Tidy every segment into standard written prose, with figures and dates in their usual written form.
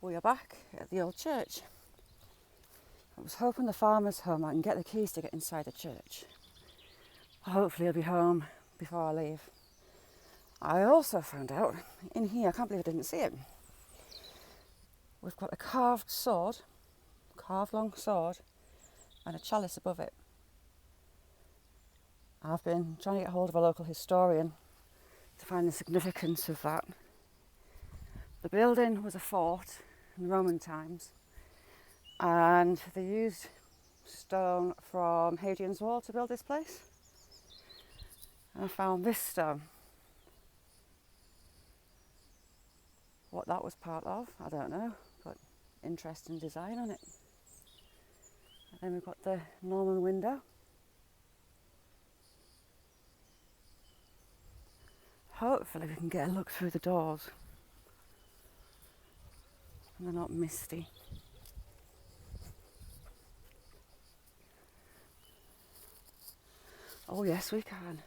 We are back at the old church. I was hoping the farmer's home. I can get the keys to get inside the church. Hopefully he'll be home before I leave. I also found out in here, I can't believe I didn't see it, we've got a carved long sword, and a chalice above it. I've been trying to get hold of a local historian to find the significance of that. The building was a fort in Roman times, and they used stone from Hadrian's Wall to build this place. And I found this stone. What that was part of, I don't know, but interesting design on it. And then we've got the Norman window. Hopefully we can get a look through the doors and they're not misty. Oh yes, we can.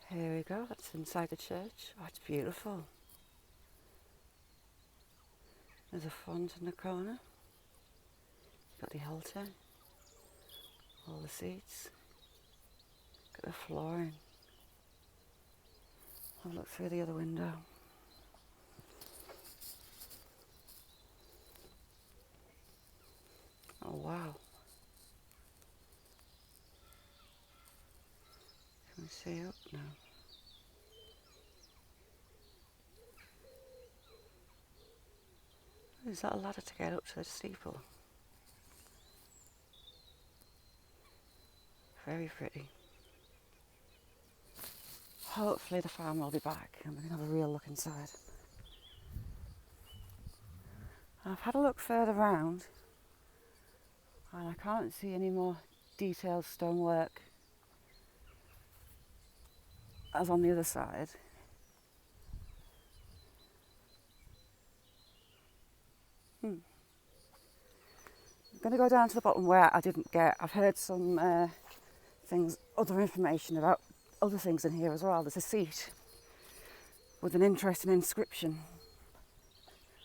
Here we go, that's inside the church. Oh, it's beautiful. There's a font in the corner. Got the altar, all the seats, got the flooring. I'll look through the other window. Oh wow. Can we see up now? Is that a ladder to get up to the steeple? Very pretty. Hopefully the farmer will be back and we can have a real look inside. I've had a look further round and I can't see any more detailed stonework as on the other side. I'm going to go down to the bottom where I didn't get. I've heard some other information about other things in here as well. There's a seat with an interesting inscription.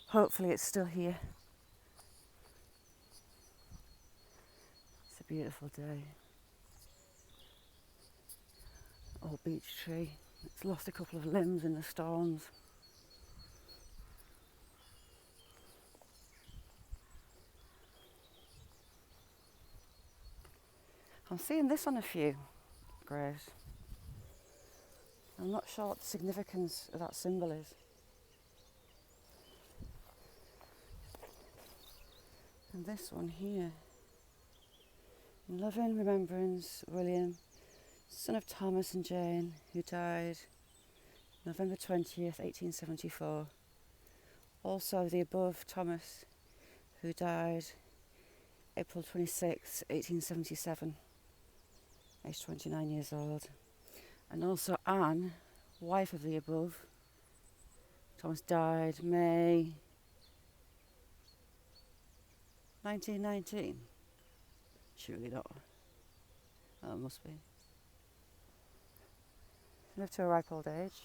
Hopefully it's still here. It's a beautiful day. Old beech tree. It's lost a couple of limbs in the storms. I'm seeing this on a few graves. I'm not sure what the significance of that symbol is. And this one here. In loving remembrance, William, son of Thomas and Jane, who died November 20th, 1874. Also the above Thomas, who died April 26th, 1877, aged 29 years old. And also Anne, wife of the above. Thomas died May 1919. Surely not. Oh, it must be. Lived to a ripe old age.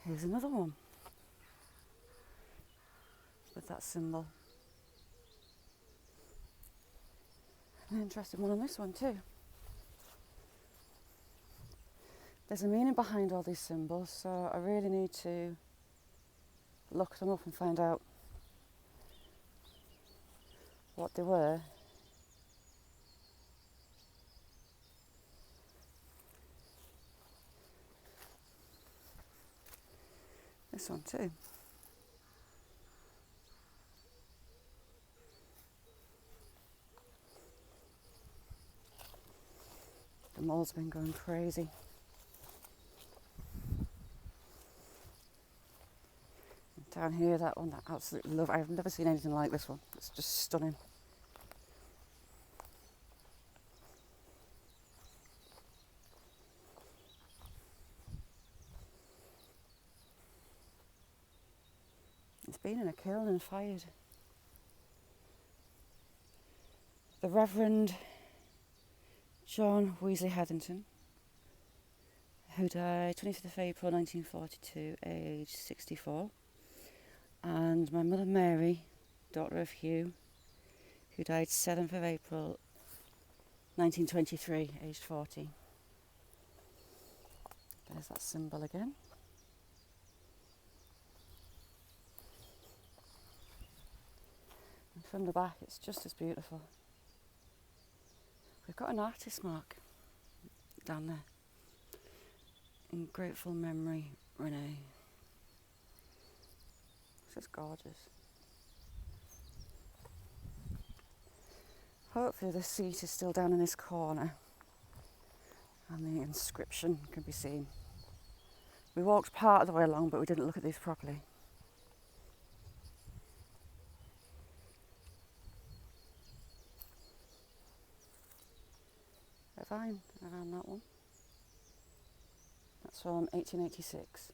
Here's another one with that symbol. An interesting one on this one too. There's a meaning behind all these symbols, so I really need to look them up and find out what they were. This one too. The mole's been going crazy. And down here, that one, that absolutely love. I've never seen anything like this one. It's just stunning. It's been in a kiln and fired. The Reverend John Weasley Hetherington who died 25th of April 1942, aged 64. And my mother Mary, daughter of Hugh, who died 7th of April 1923, aged 40. There's that symbol again. And from the back it's just as beautiful. We've got an artist mark down there. In grateful memory, Renee. It's just gorgeous. Hopefully the seat is still down in this corner and the inscription can be seen. We walked part of the way along but we didn't look at these properly. A vine around that one. That's from 1886.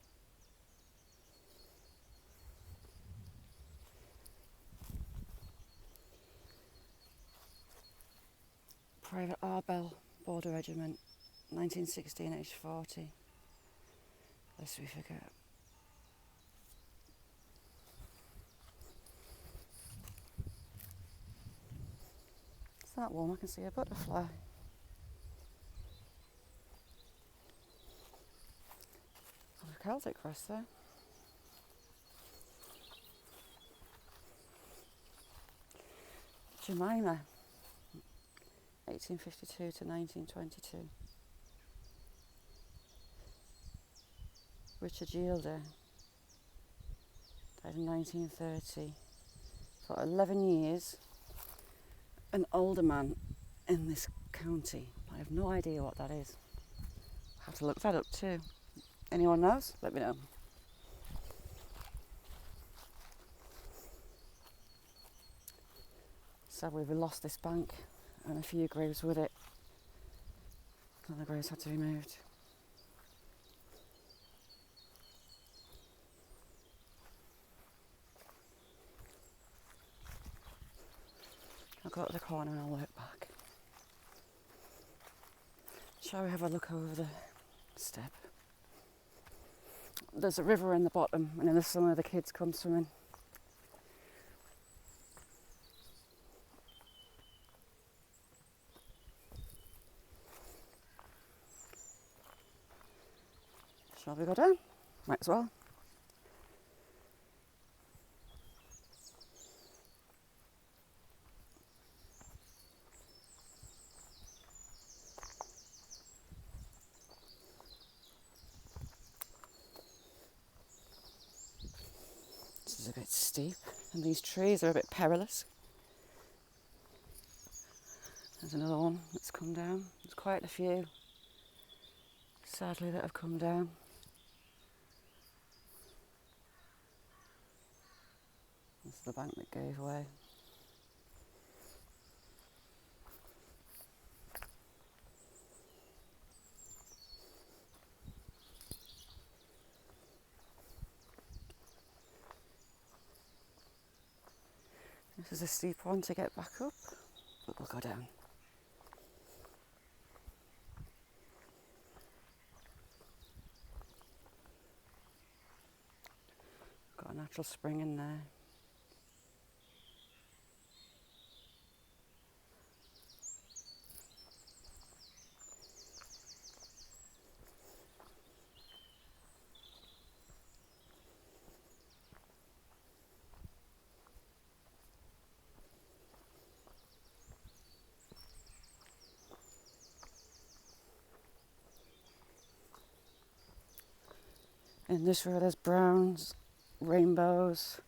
Private Arbel Border Regiment, 1916, aged 40. Lest we forget. It's that warm, I can see a butterfly. A Celtic crest there. Jemima, 1852 to 1922. Richard Yielder died in 1930. For 11 years, an older man in this county. I have no idea what that is. I have to look that up too. Anyone knows? Let me know. Sadly, we lost this bank and a few graves with it. And the graves had to be moved. I'll go to the corner and I'll work back. Shall we have a look over the step? There's a river in the bottom and in the summer the kids come swimming. Shall we go down? Might as well. This is a bit steep and these trees are a bit perilous. There's another one that's come down. There's quite a few, sadly, that have come down. This is the bank that gave way. This is a steep one to get back up, but we'll go down. Got a natural spring in there. In this river there's browns, rainbows,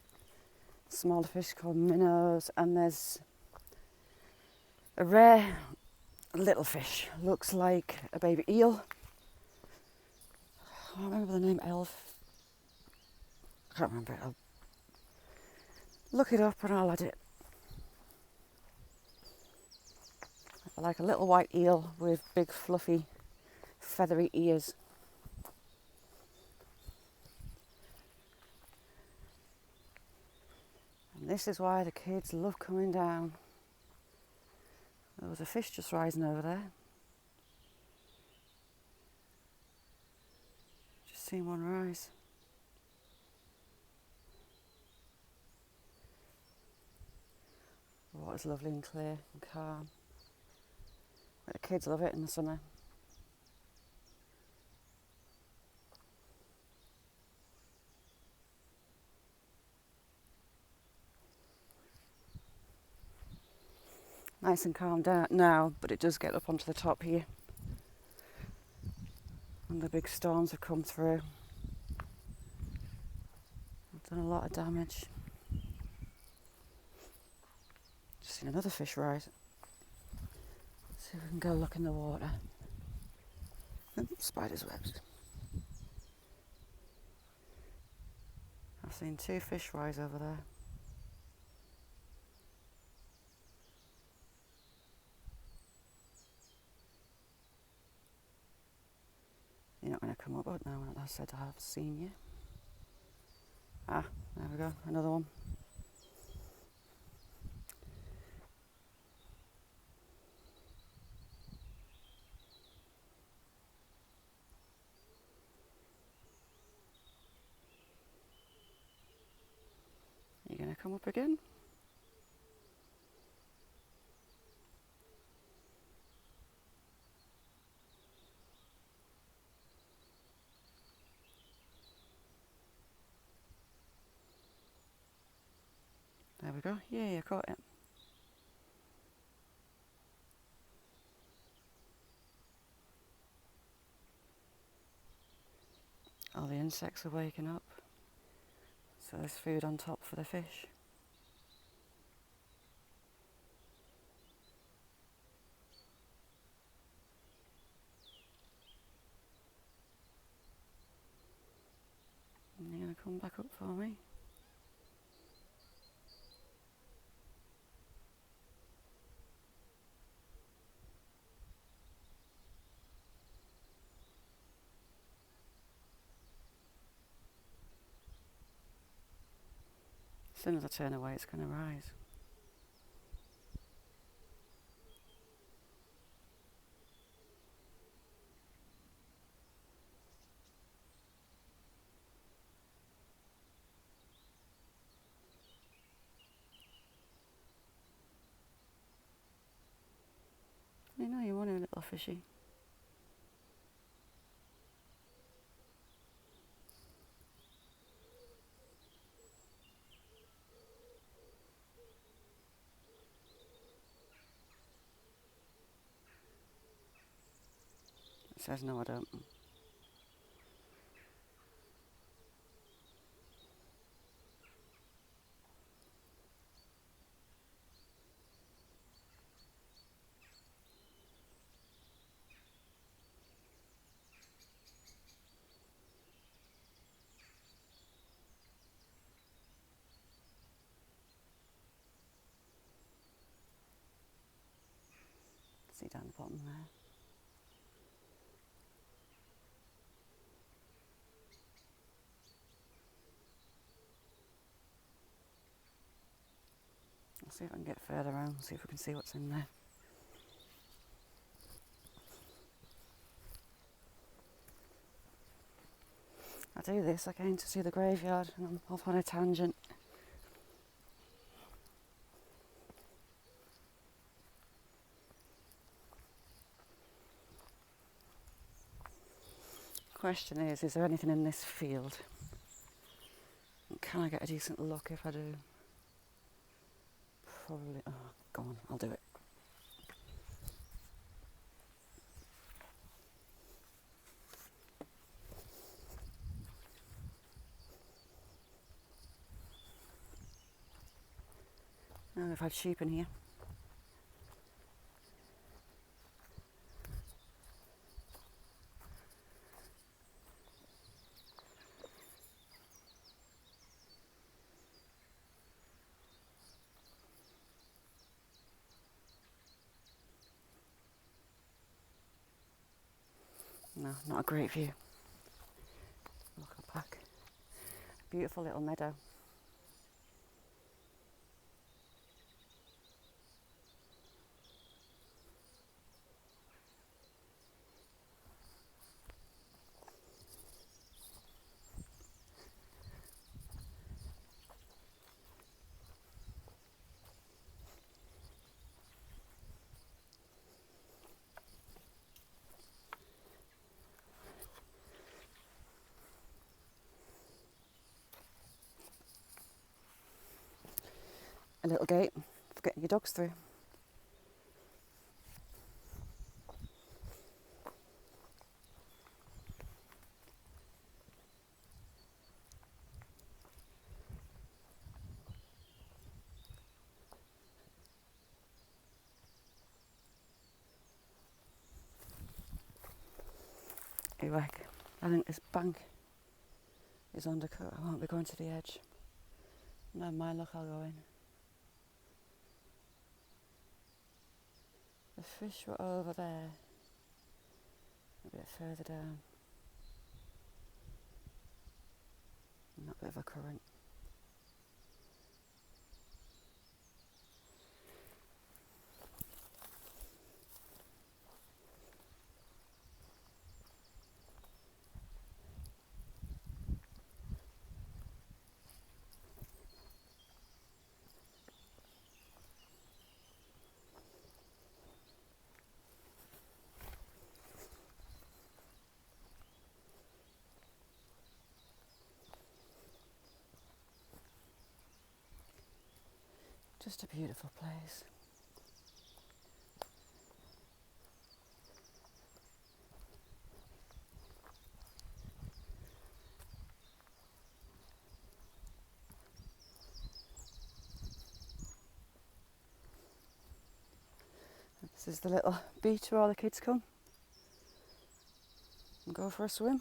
smaller fish called minnows, and there's a rare little fish, looks like a baby eel. I can't remember the name, elf. I can't remember it. I'll look it up and I'll add it. Like a little white eel with big fluffy feathery ears. And this is why the kids love coming down. There was a fish just rising over there. seen one rise. The water's lovely and clear and calm. The kids love it in the summer. Nice and calm down now, but it does get up onto the top here. And the big storms have come through. I've done a lot of damage. Just seen another fish rise. See if we can go look in the water. Spider's webs. I've seen 2 fish rise over there. You're not going to come up, but now I said I have seen you. Ah, there we go, another one. You're going to come up again? There we go. Yeah, you caught it. All the insects are waking up. So there's food on top for the fish. And you're going to come back up for me? As soon as I turn away, it's going to rise. You know you want a little fishy. It says no, I don't. See down the bottom there. I'll see if I can get further around, see if we can see what's in there. I do this, I came to see the graveyard and I'm off on a tangent. Question is there anything in this field? And can I get a decent look if I do? Probably, oh, go on, I'll do it. Oh, we've had sheep in here. No, not a great view. Look up back. Beautiful little meadow. a little gate for getting your dogs through. Anyway, I think this bank is undercut. I won't be going to the edge. Never mind, look, I'll go in. The fish were over there, a bit further down. And that bit of a current. Just a beautiful place. This is the little beach where all the kids come and go for a swim.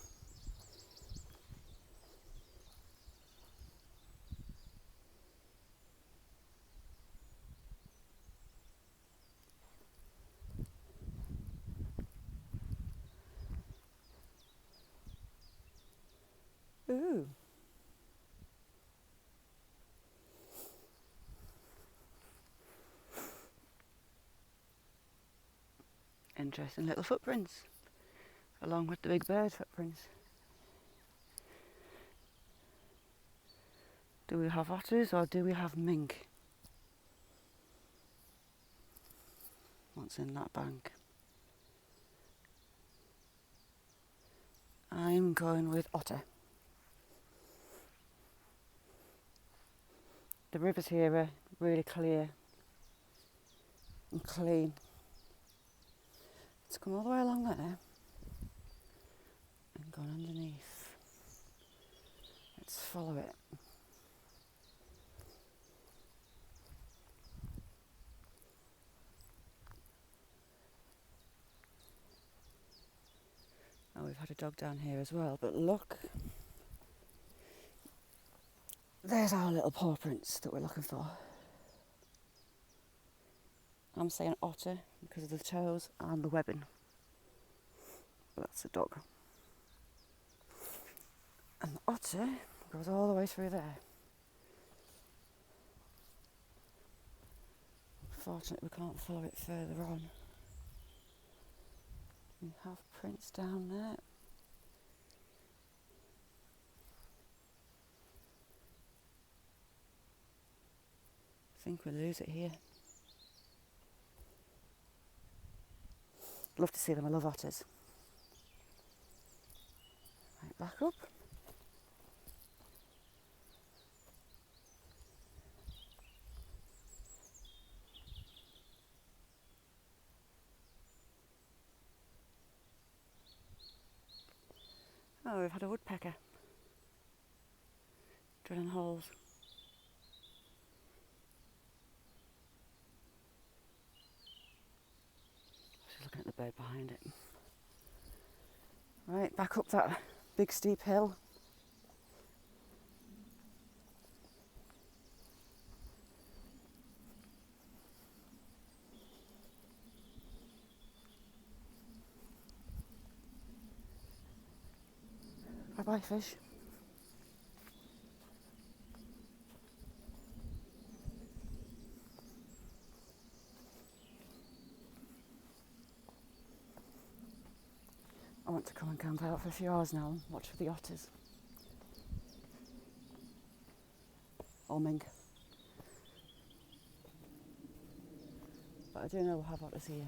Ooh. Interesting little footprints, along with the big bird footprints. Do we have otters or do we have mink? What's in that bank? I'm going with otter. The rivers here are really clear and clean. Let's come all the way along there and go underneath. Let's follow it. Oh, we've had a dog down here as well, but look. There's our little paw prints that we're looking for. I'm saying otter because of the toes and the webbing. But that's a dog. And the otter goes all the way through there. Unfortunately, we can't follow it further on. We have prints down there. I think we'll lose it here. Love to see them, I love otters. Right, back up. Oh, we've had a woodpecker drilling holes. Just looking at the bird behind it. Right, back up that big steep hill. Bye-bye, fish. I want to come and camp out for a few hours now and watch for the otters. Or mink. But I do know we'll have otters here.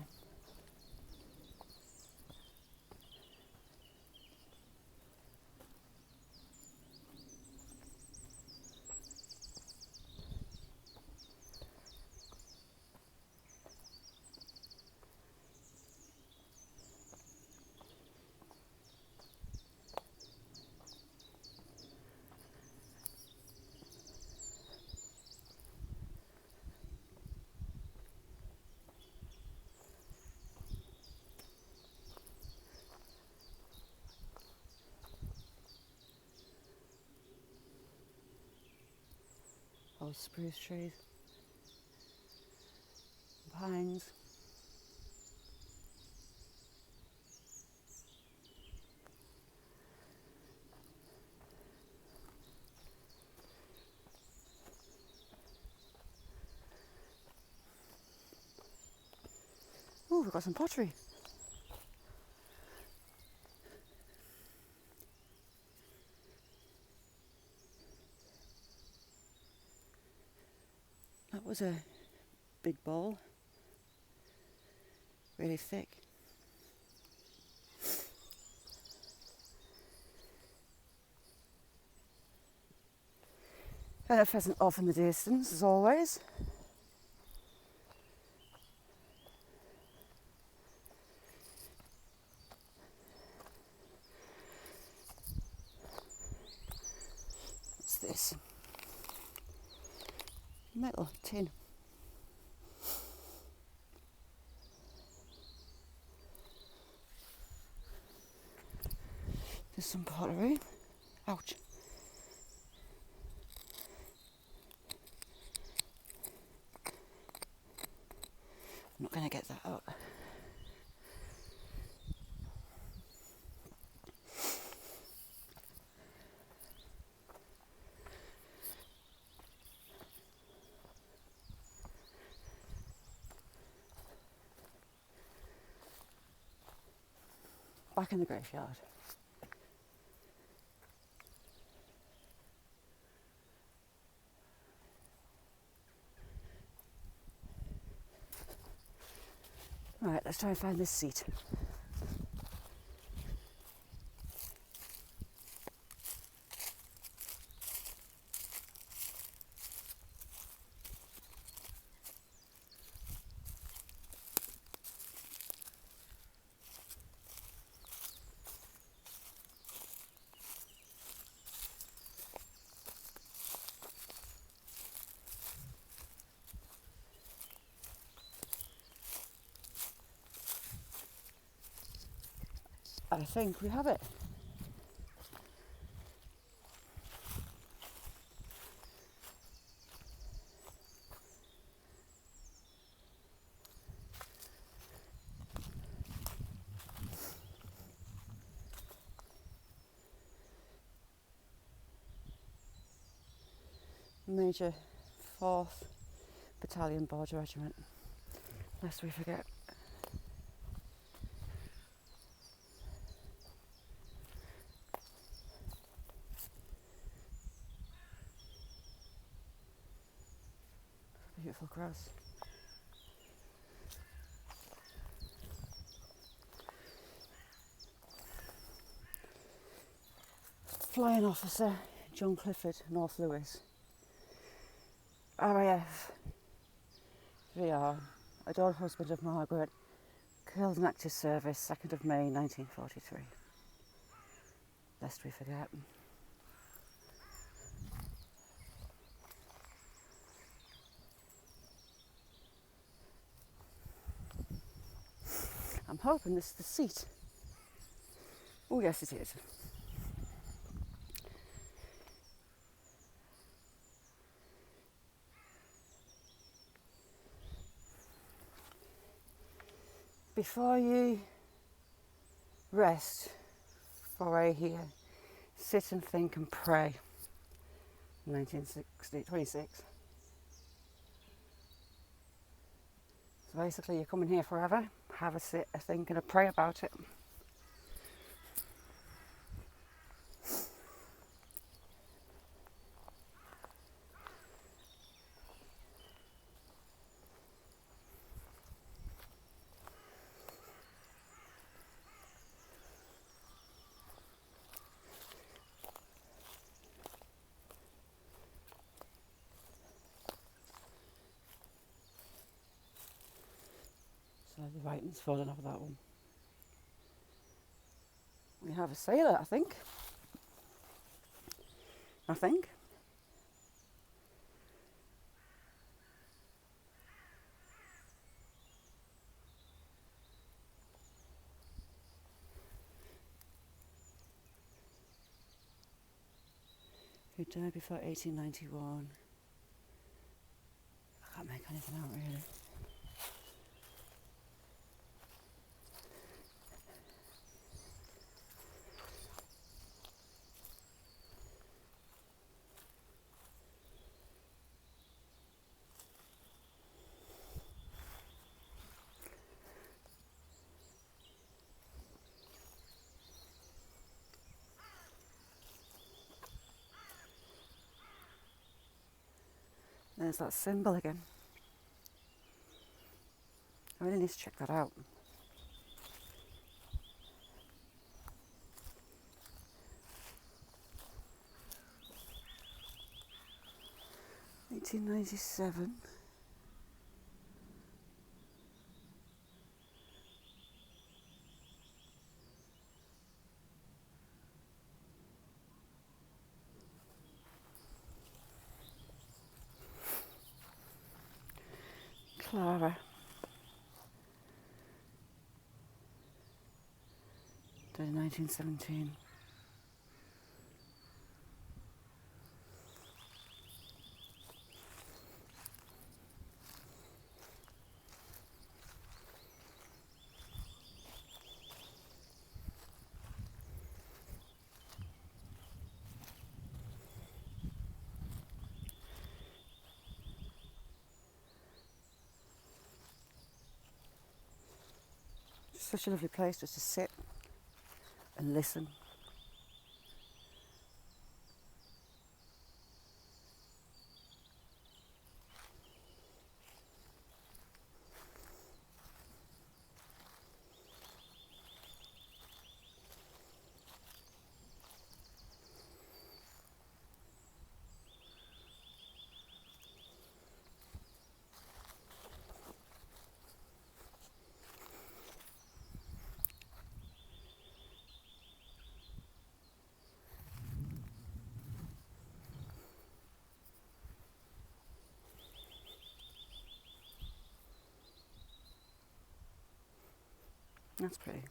those spruce trees, pines. Oh, we've got some pottery. That was a big bowl, really thick. And a pheasant off in the distance, as always. What's this? Metal tin. There's some pottery. Ouch. I'm not going to get that out. Back in the graveyard. Right, let's try and find this seat. I think we have it. Major 4th Battalion Border Regiment, lest we forget. Beautiful grass. Flying Officer John Clifford, North Lewis. RAF VR, adored husband of Margaret, killed in active service, 2nd of May 1943. Lest we forget. I'm hoping this is the seat. Oh yes, it is. Before you rest for a here, sit and think and pray. 1926. So basically you're coming here forever, have a sit, a think and a pray about it. So the writing's fallen off that one. We have a sailor, I think. Who died before 1891. Can't make anything out really. There's that symbol again. I really need to check that out. $18.97. Clara. 1917. Such a lovely place just to sit and listen. That's pretty.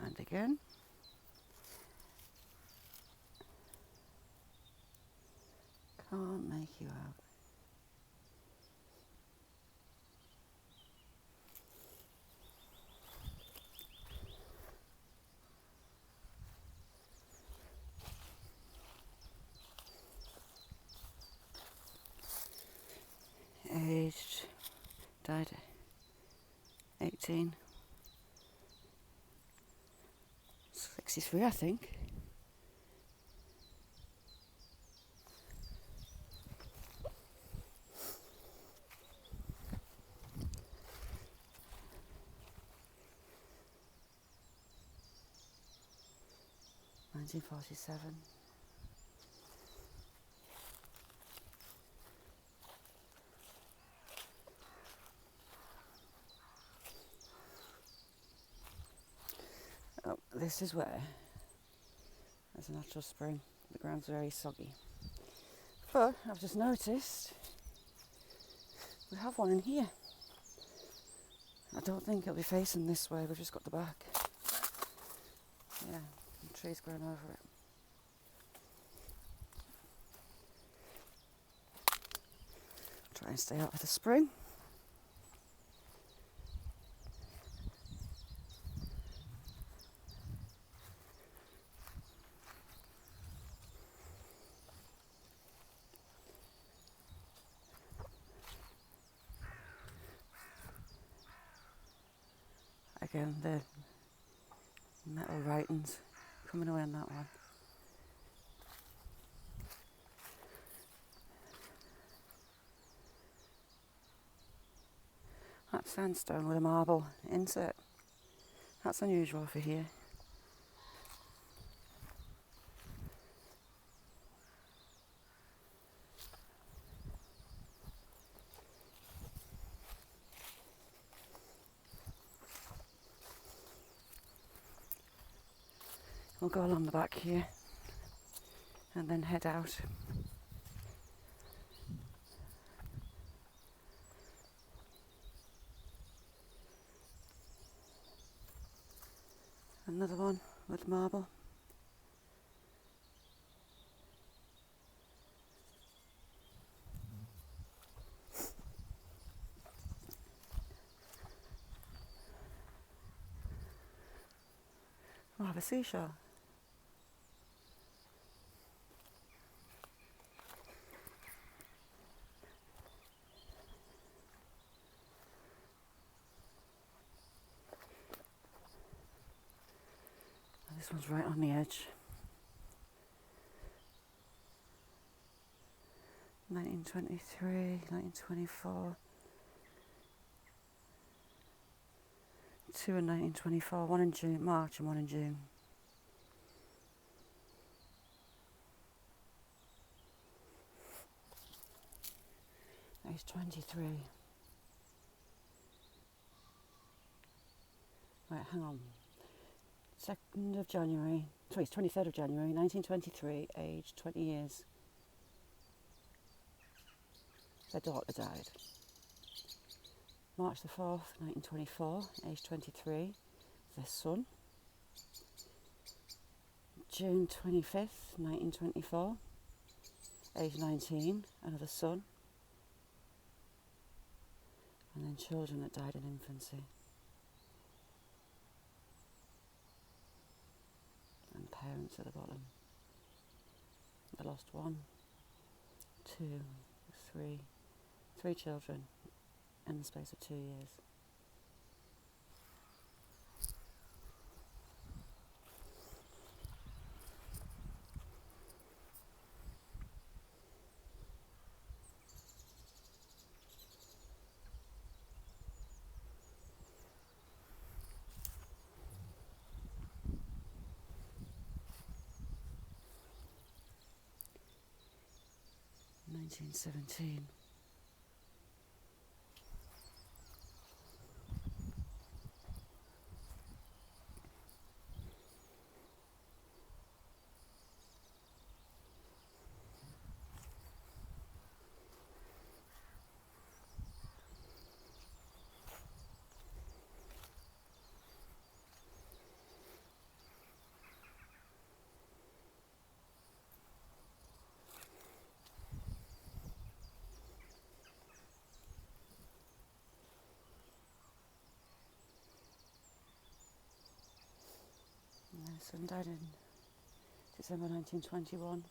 And again. Can't make you out. Aged, died at 18, 63 I think. $1947. Oh, this is where there's a natural spring. The ground's very soggy. But I've just noticed we have one in here. I don't think it'll be facing this way, we've just got the back. Yeah, the tree's grown over it. Try and stay out of the spring. Again, the metal writings coming away on that one. That's sandstone with a marble insert. That's unusual for here. We'll go along the back here and then head out. Another one with marble. Oh, I have a seashell. This one's right on the edge. 1923, 1924. Two in 1924, one in June, March and one in June. Age 23. Right, hang on. 2nd of January, sorry, 23rd of January, 1923, age 20 years. Their daughter died. March the 4th, 1924, age 23, their son. June 25th, 1924, age 19, another son. And then children that died in infancy. And parents at the bottom. They lost 1, 2, 3 children in the space of 2 years. (1917). My son died in December 1921.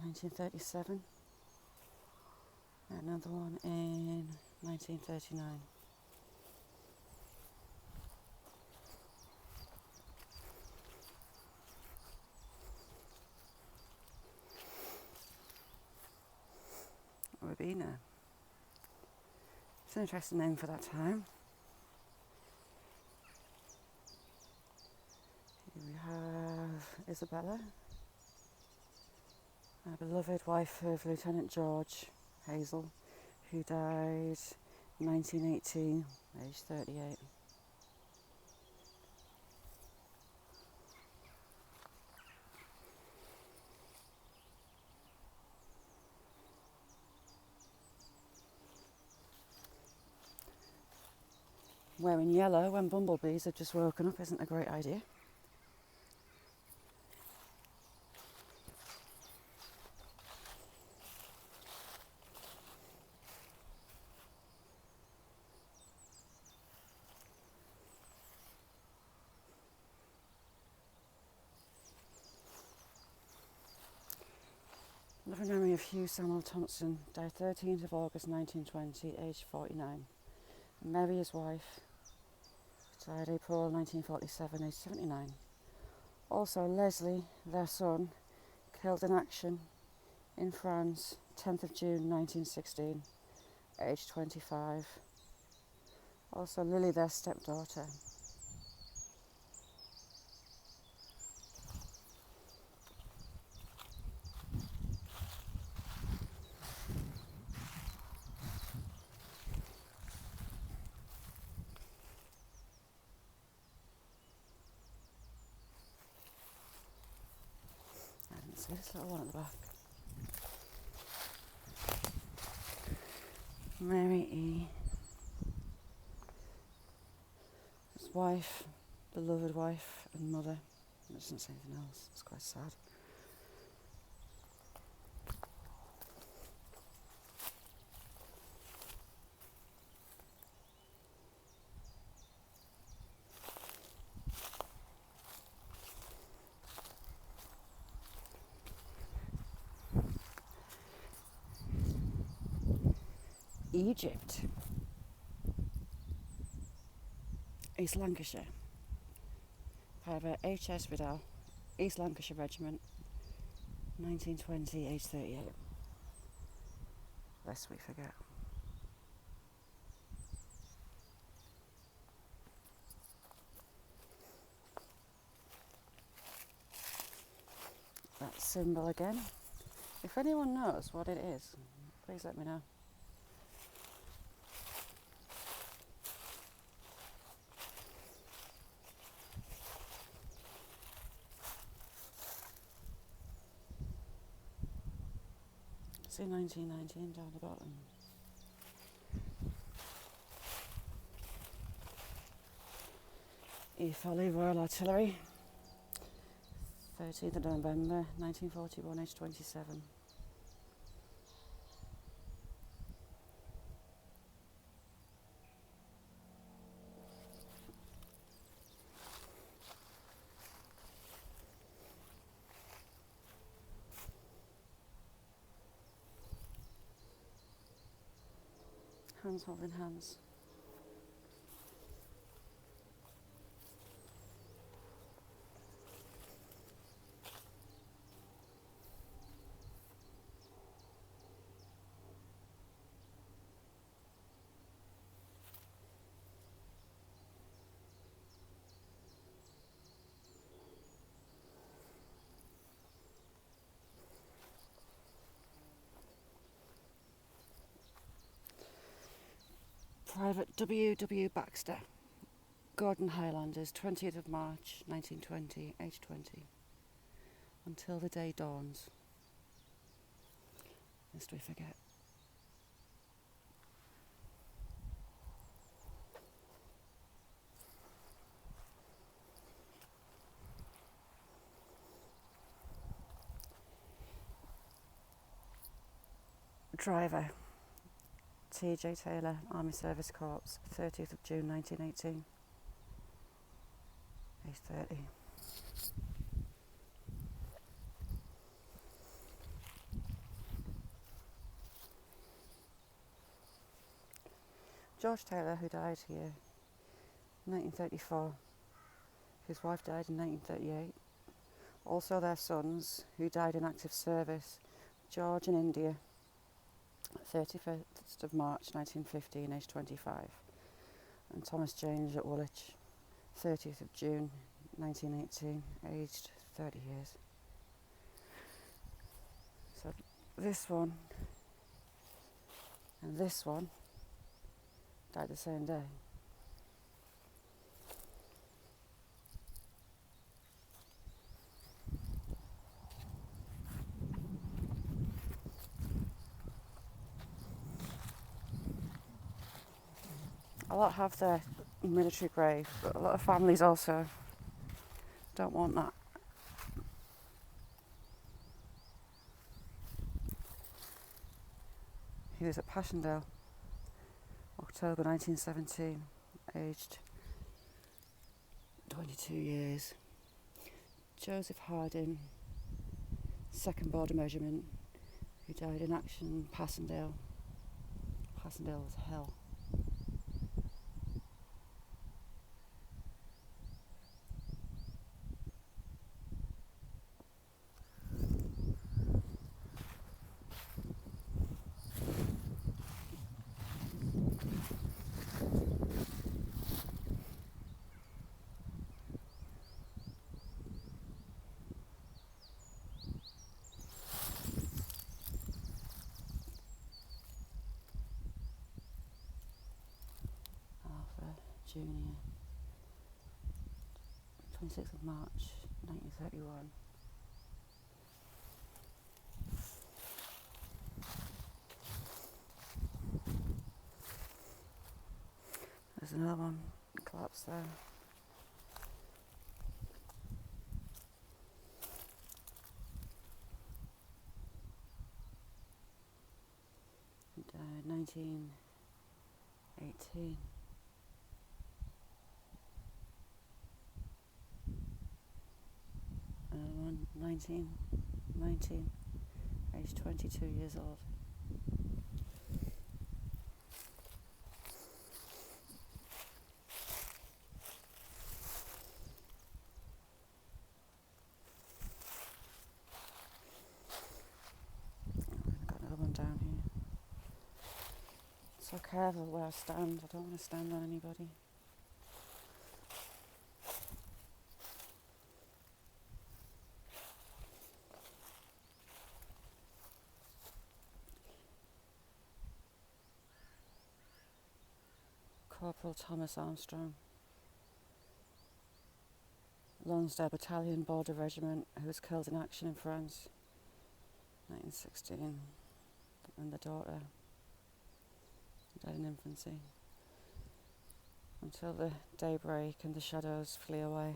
1937. Another one in 1939. Rabina. It's an interesting name for that time. Here we have Isabella, our beloved wife of Lieutenant George Hazel, who died in 1918, aged 38. Wearing yellow when bumblebees have just woken up isn't a great idea. Loving memory of Hugh Samuel Thompson, died 13th of August 1920, aged 49. And Mary, his wife, died April 1947, aged 79. Also Leslie, their son, killed in action in France, 10th of June 1916, aged 25. Also Lily, their stepdaughter. So this little one at the back. Mary E. wife, beloved wife and mother. It doesn't say anything else. It's quite sad. Egypt, East Lancashire, Private H.S. Riddell, East Lancashire Regiment, 1920, age 38. Lest we forget. That symbol again. If anyone knows what it is, please let me know. See 1919 down the bottom. Folly Royal Artillery, 13th of November 1941, age 27. Hands holding hands. Private W.W. Baxter, Gordon Highlanders, 20th of March 1920, age 20. Until the day dawns. Lest we forget. Driver, T.J. Taylor, Army Service Corps, 30th of June 1918, age 30. George Taylor, who died here in 1934, his wife died in 1938. Also their sons, who died in active service, George in India, 31st of March 1915, age 25, and Thomas James at Woolwich, 30th of June 1918, aged 30 years. So this one and this one died the same day. A lot have their military grave, but a lot of families also don't want that. He was at Passchendaele, October 1917, aged 22 years. Joseph Harding, 2nd Border Regiment, who died in action, Passchendaele. Passchendaele was hell. Junior, 26th of March 1931. There's another one collapsed there. 1918. Another one, 1919, aged 22 years old. I've got another one down here. So careful where I stand. I don't want to stand on anybody. Corporal Thomas Armstrong, Lonsdale Battalion Border Regiment, who was killed in action in France, 1916, and the daughter died in infancy, until the daybreak and the shadows flee away.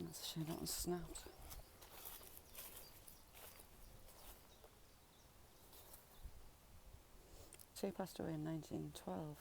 That's a shame that one snapped. She passed away in 1912.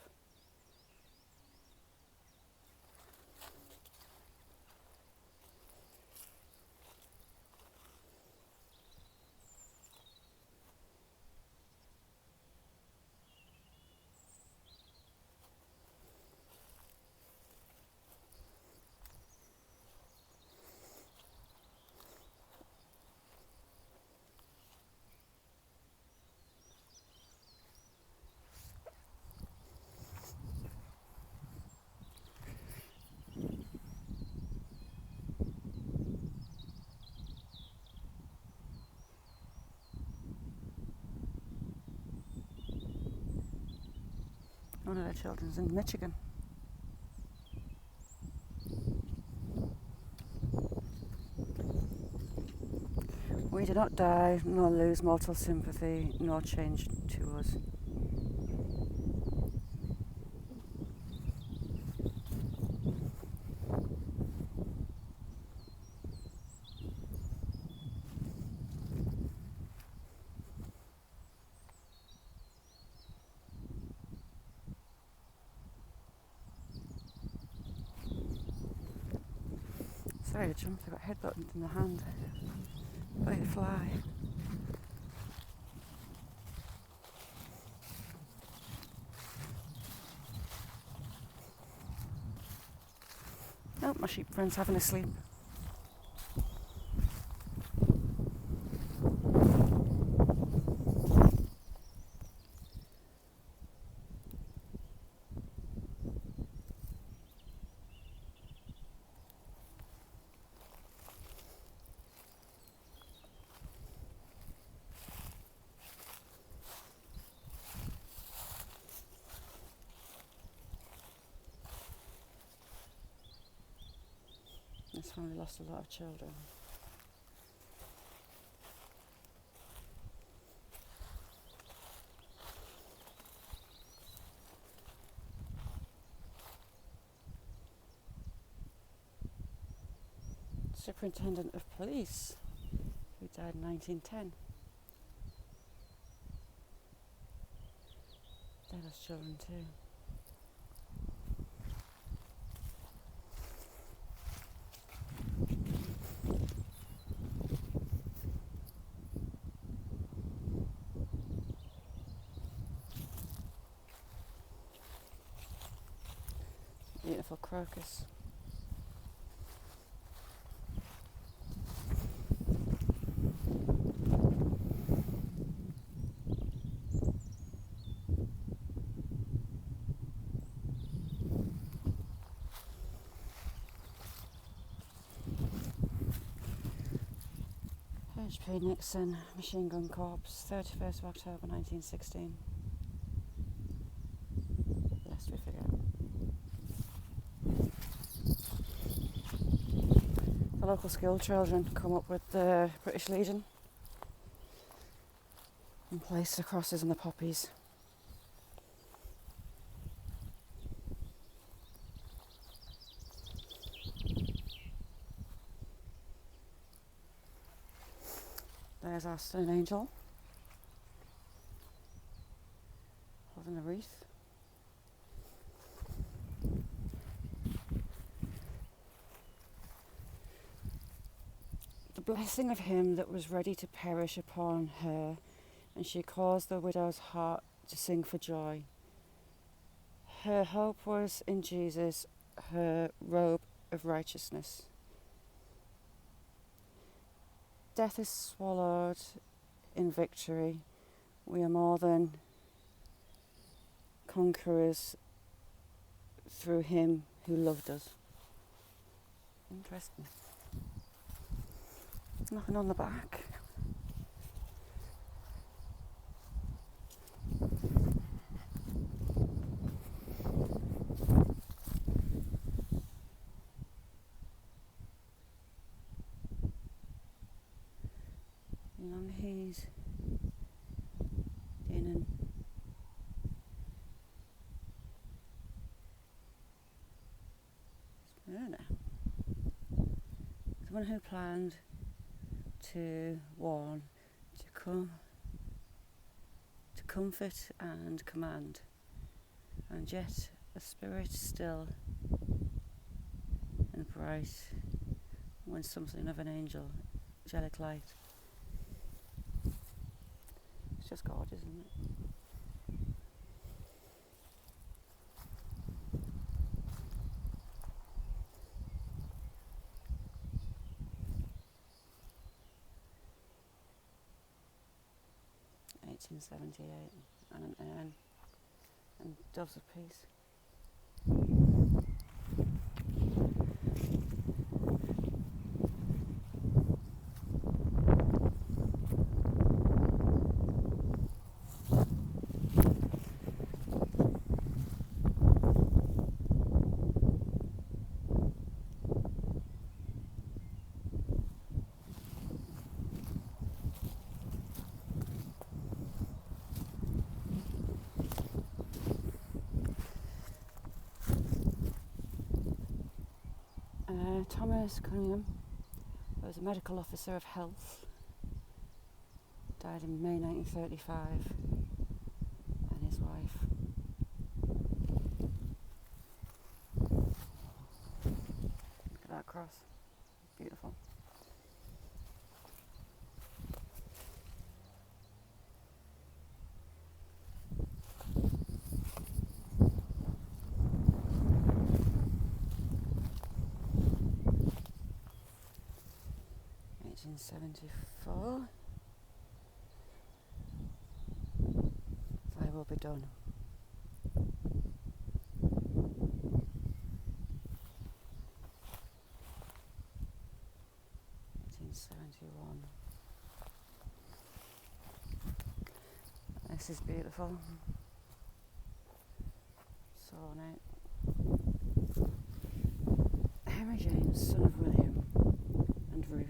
One of their children's in Michigan. We do not die, nor lose mortal sympathy, nor change to us. Sorry to jump, I got headbutted in the hand by a fly. Oh, my sheep friend's having a sleep. This family lost a lot of children. Superintendent of Police, who died in 1910. They lost children too. Beautiful crocus. H.P. Nixon, Machine Gun Corps, 31st of October 1916. Lest we forget. The local school children come up with the British Legion. and place the crosses and the poppies. There's our stone angel holding a wreath. The blessing of him that was ready to perish upon her, and she caused the widow's heart to sing for joy. Her hope was in Jesus, her robe of righteousness. Death is swallowed in victory. We are more than conquerors through him who loved us. Interesting. Nothing on the back. And he's in Smyrna. The one who planned to warn, to comfort and command, and yet a spirit still and bright when something of an angelic light. It's just God, isn't it? (1878) and an urn and doves of peace. Thomas Cunningham was a medical officer of health, died in May 1935, and his wife. Look at that cross, beautiful. (1874) Thy will be done. (1871) This is beautiful. Sonnet. Henry James, son of William and Ruth,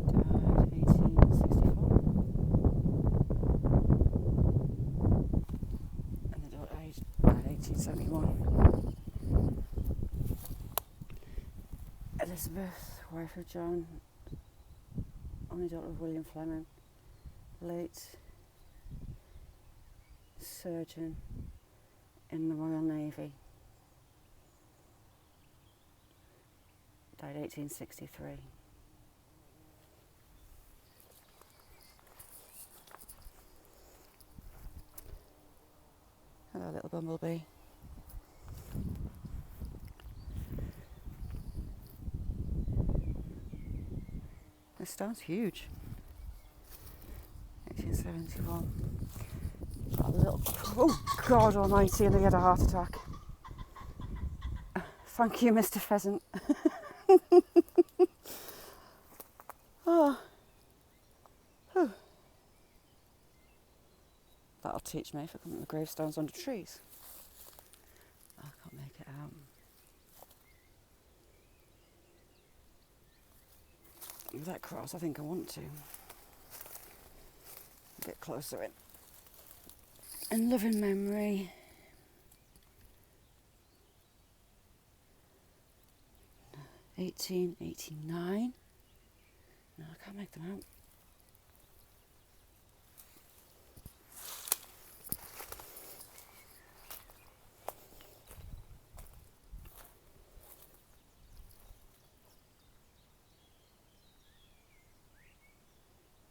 died 1864, and the daughter died 1871. Elizabeth, wife of John, only daughter of William Fleming, late surgeon in the Royal Navy, died 1863. Hello, little bumblebee. This stone's huge. 1871. A little, oh God almighty, and he had a heart attack. Thank you, Mr. Pheasant. Oh. Whew. That'll teach me if I come to the gravestones under trees. I can't make it out. With that cross, I think I want to. Get closer in loving memory. No, 1889. No, I can't make them out.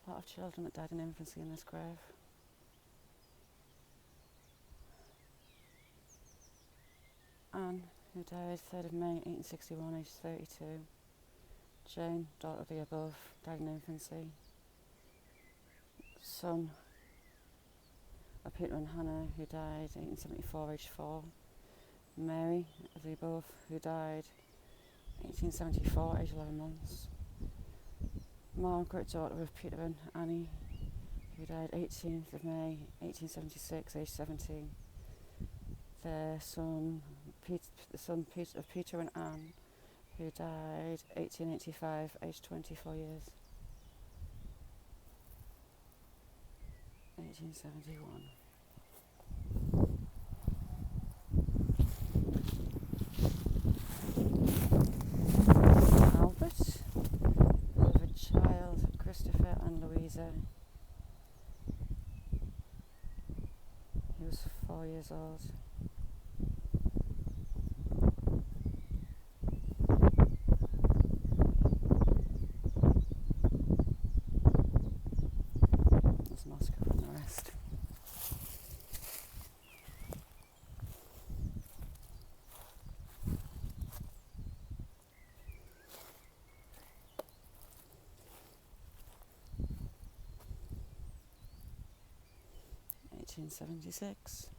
A lot of children that died in infancy in this grave. Anne, who died 3rd of May 1861, aged 32. Jane, daughter of the above, died in infancy. Son of Peter and Hannah, who died 1874, aged 4. Mary, of the above, who died 1874, aged 11 months. Margaret, daughter of Peter and Annie, who died 18th of May 1876, aged 17. Their son, of Peter and Anne, who died 1885, aged 24 years. 1871. Albert, beloved child, Christopher and Louisa. He was 4 years old. There's Moscow and the rest. (1876).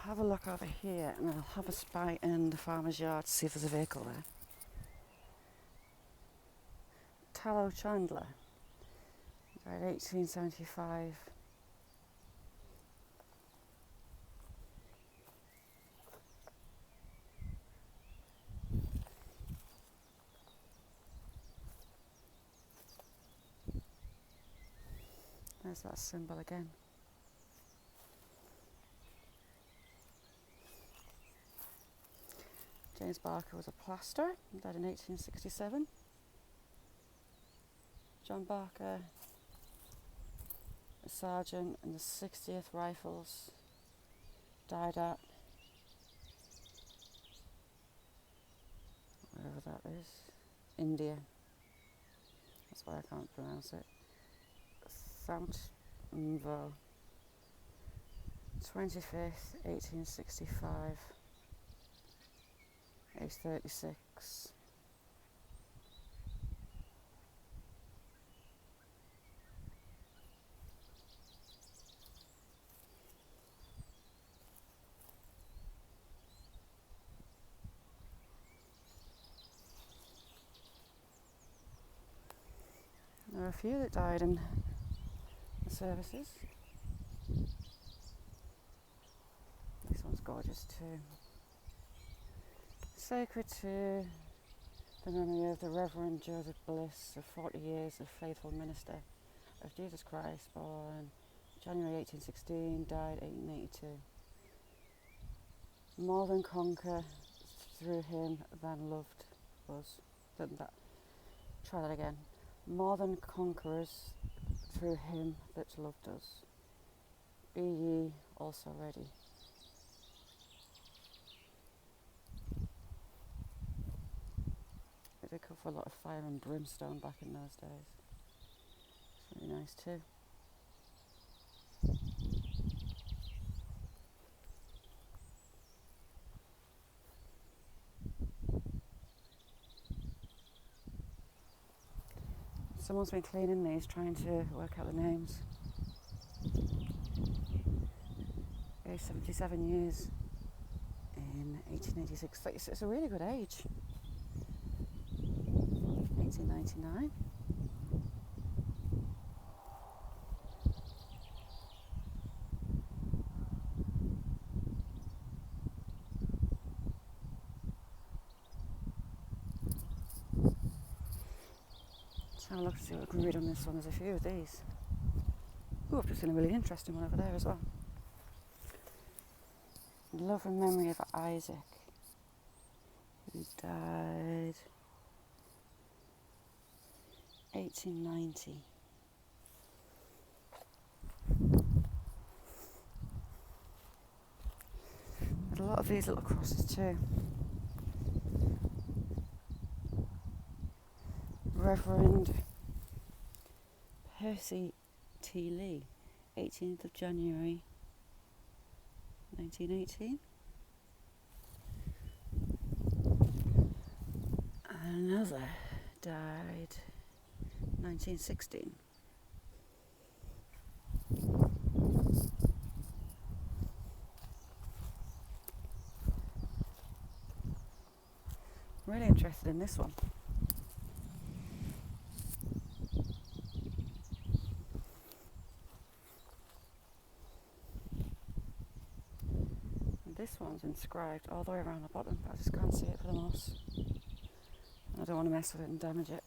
Have a look over here and I'll have a spy in the farmer's yard to see if there's a vehicle there. Tallow Chandler, died 1875. There's that symbol again. James Barker was a plasterer, died in 1867. John Barker, a sergeant in the 60th Rifles, died at wherever that is, India. That's why I can't pronounce it. Southamville, 25th, 1865. Age 36. There are a few that died in the services. This one's gorgeous too. Sacred to the memory of the Reverend Joseph Bliss, of 40 years of faithful minister of Jesus Christ, born January 1816, died 1882. More than conquer through him than loved us. Try that again. More than conquerors through him that loved us. Be ye also ready. They did cover a lot of fire and brimstone back in those days. It's really nice too. Someone's been cleaning these, trying to work out the names. Aged 77 years in 1886. It's a really good age. 1899. Let's have a look to see what we can read on this one. There's a few of these. Oh, I've just seen a really interesting one over there as well. Love and memory of Isaac, who died 1890. There's a lot of these little crosses too. Reverend Percy T. Lee, 18th of January 1918. Another died 1916. Really interested in this one. This one's inscribed all the way around the bottom, but I just can't see it for the moss. I don't want to mess with it and damage it.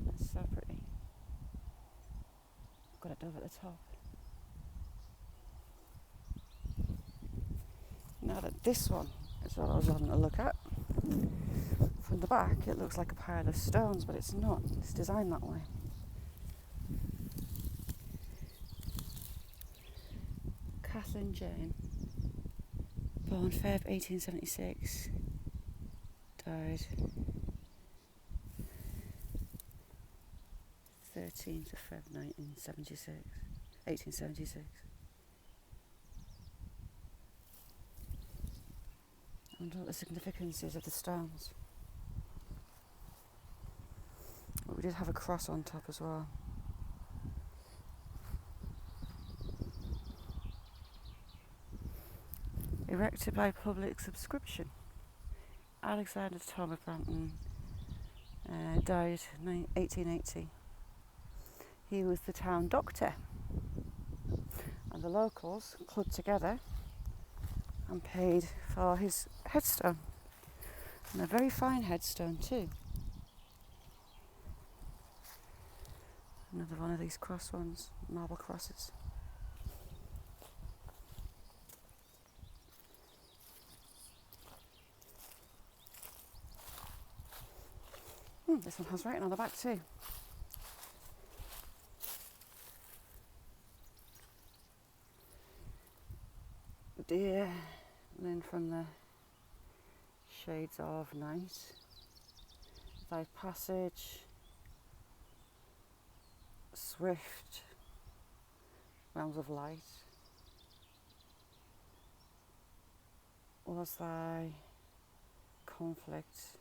That's so pretty. Got a dove at the top. Now that this one is what I was having a look at. From the back it looks like a pile of stones, but it's not. It's designed that way. Kathleen Jane, born Feb 1876, died 13th of Feb 1876. I wonder what the significance is of the stones. But we did have a cross on top as well. Erected by public subscription. Alexander Tom of Brampton died 1880. He was the town doctor, and the locals clubbed together and paid for his headstone, and a very fine headstone too. Another one of these cross ones, marble crosses. This one has writing on the back too. Dear Lynn from the Shades of Night, thy passage swift realms of light was thy conflict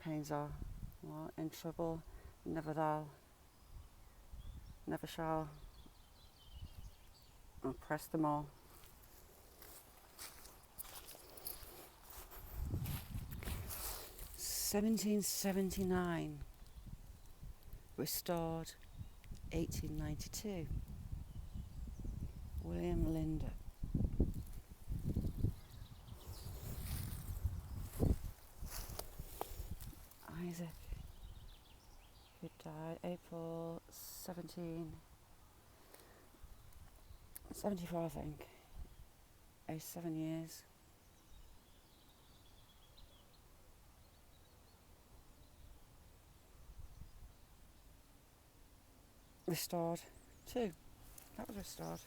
pains are in trouble never shall oppress them all. (1779) restored 1892. William Linder. Isaac, who died April 1774, I think, aged 7 years. Restored too. That was restored.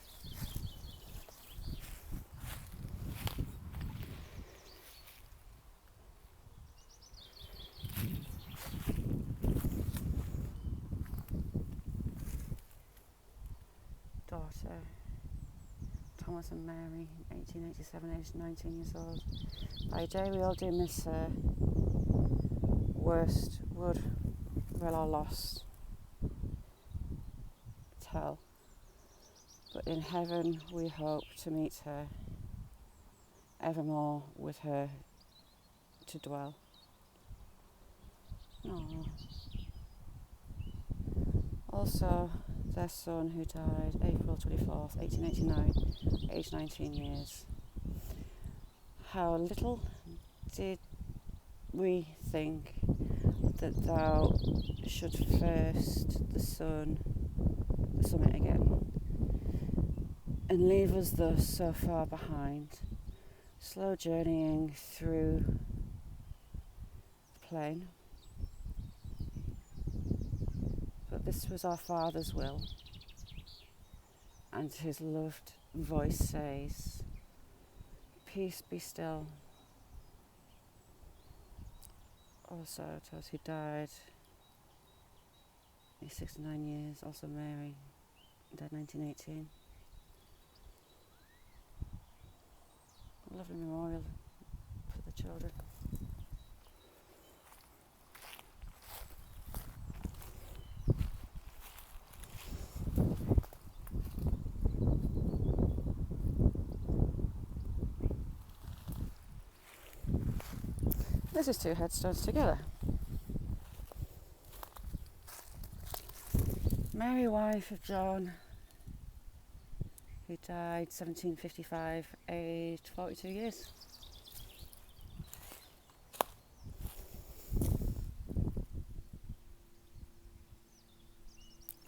Daughter, Thomas and Mary, 1887, aged 19 years old. By day we all do miss her. Worst would well or lost tell But in heaven we hope to meet her, evermore with her to dwell. Aww. Also, their son who died April 24th, 1889, aged 19 years. How little did we think that thou should first the summit again, and leave us thus so far behind, slow journeying through the plain. But this was our Father's will, and his loved voice says, peace be still. Also to us who died, he's 69 years, also Mary, died 1918. A lovely memorial for the children. This is two headstones together. Mary, wife of John, who died 1755, aged 42 years.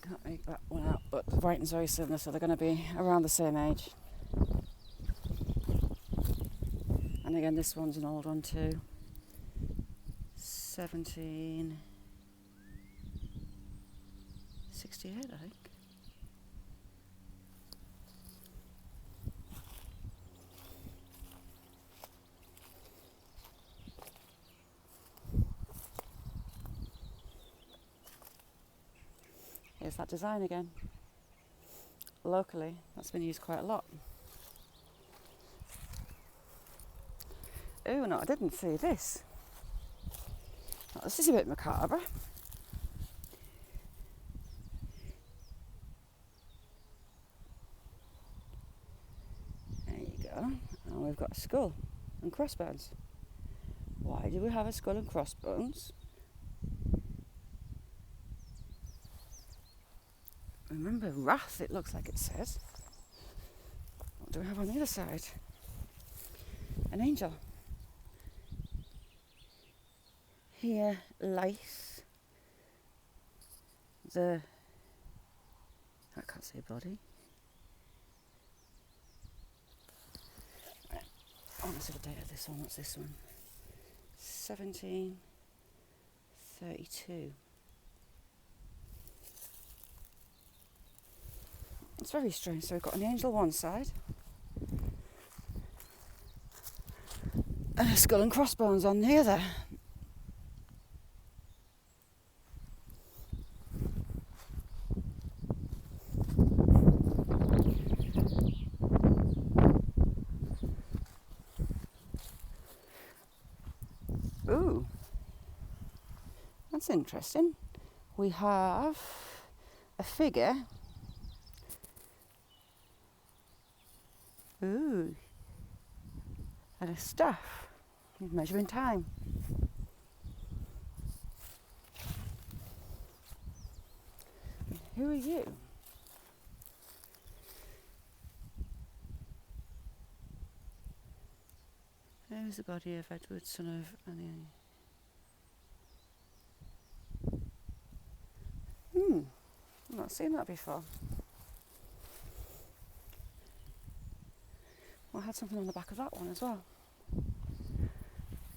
Can't make that one out, but the writing's very similar, so they're going to be around the same age. And again, this one's an old one too. 1768, I think. Here's that design again. Locally, that's been used quite a lot. Oh no, I didn't see this. Oh, this is a bit macabre. There you go. And we've got a skull and crossbones. Why do we have a skull and crossbones? Remember wrath, it looks like it says. What do we have on the other side? An angel. Here lies I can't see a body. Right. I want to see the date of this one. What's this one? 1732. It's very strange. So we've got an angel one side and a skull and crossbones on the other. Ooh, that's interesting. We have a figure. Ooh, and a staff. He's measuring time. Who are you? There's the body of Edward, son of Annie. I've not seen that before. Well, I had something on the back of that one as well.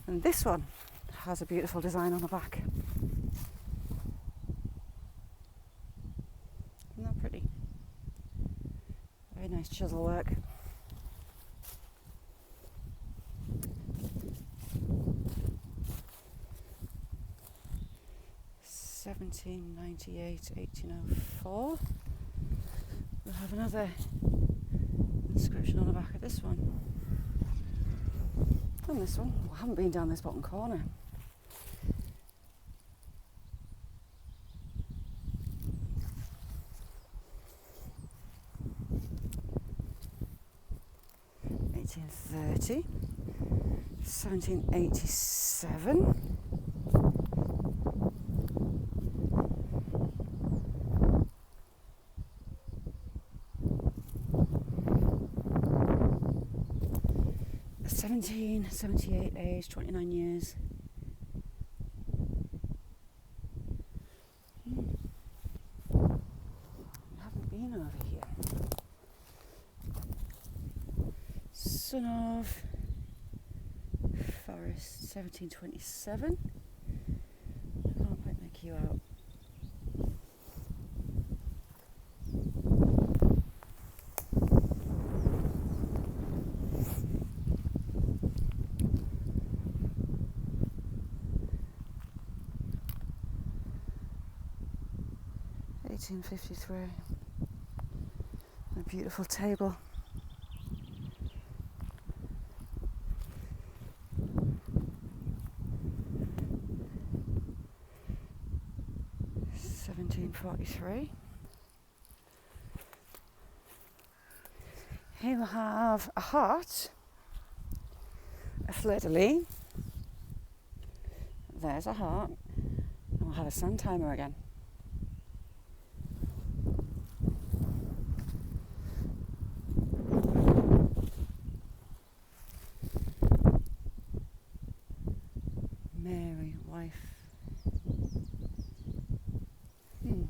And this one has a beautiful design on the back. Isn't that pretty? Very nice chisel work. (1798, 1804). We'll have another inscription on the back of this one. And this one. Well, I haven't been down this bottom corner. 1830, 1787, 1778, age 29 years. I haven't been over here. Son of Forest, 1727. I can't quite make you out. $18.53. A beautiful table. $17.43. Here we have a heart, a fleur-de-lis. There's a heart. And we'll have a sun timer again. Mary, wife. Ooh.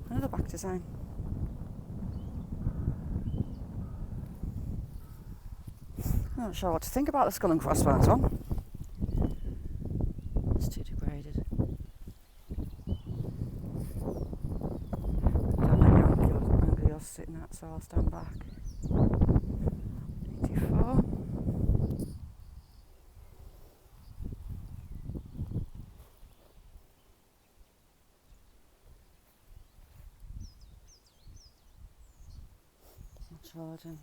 Another back design. I'm not sure what to think about the skull and crossbones one. It's too degraded. I don't like the angle you're sitting at, so I'll stand back. 84. Jordan.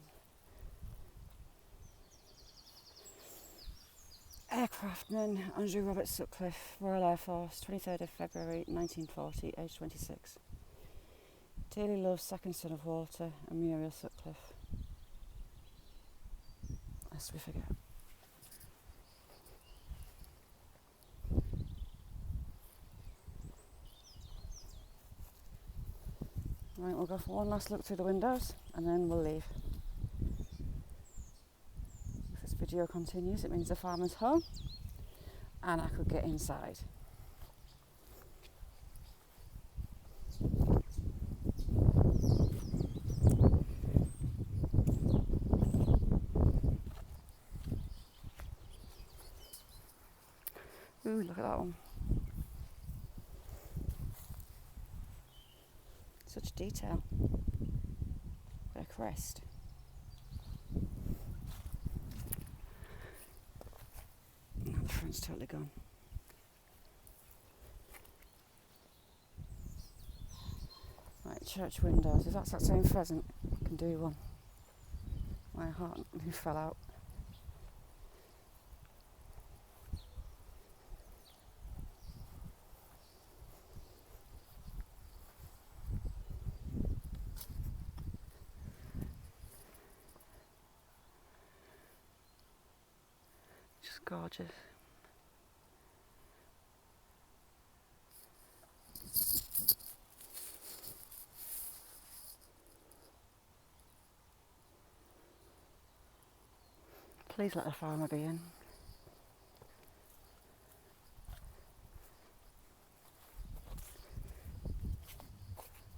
Aircraftman Andrew Robert Sutcliffe, Royal Air Force, 23rd of February 1940, age 26. Dearly loved second son of Walter and Muriel Sutcliffe. Lest we forget. Right, we'll go for one last look through the windows and then we'll leave. If this video continues, it means the farmer's home and I could get inside. Ooh, look at that one. Such detail. Got a crest. Now the front's totally gone. Right, church windows. If that's that same pheasant, I can do one. My heart who fell out. Just gorgeous. Please let the farmer be in.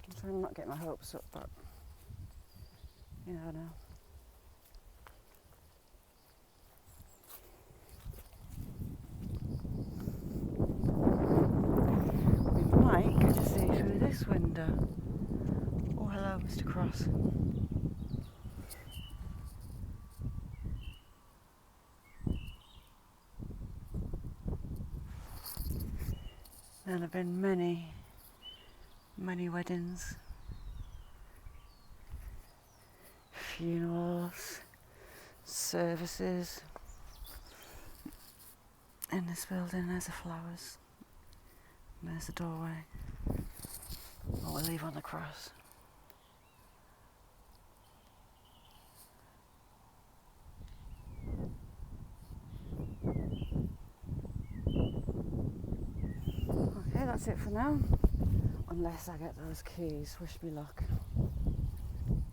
I'm trying not to get my hopes up, but you never know. We might get to see through this window. Oh, hello, Mr. Cross. There have been many weddings, funerals, services in this building. There's the flowers, There's the doorway. Oh, we'll leave on the cross. Okay, that's it for now. Unless I get those keys. Wish me luck.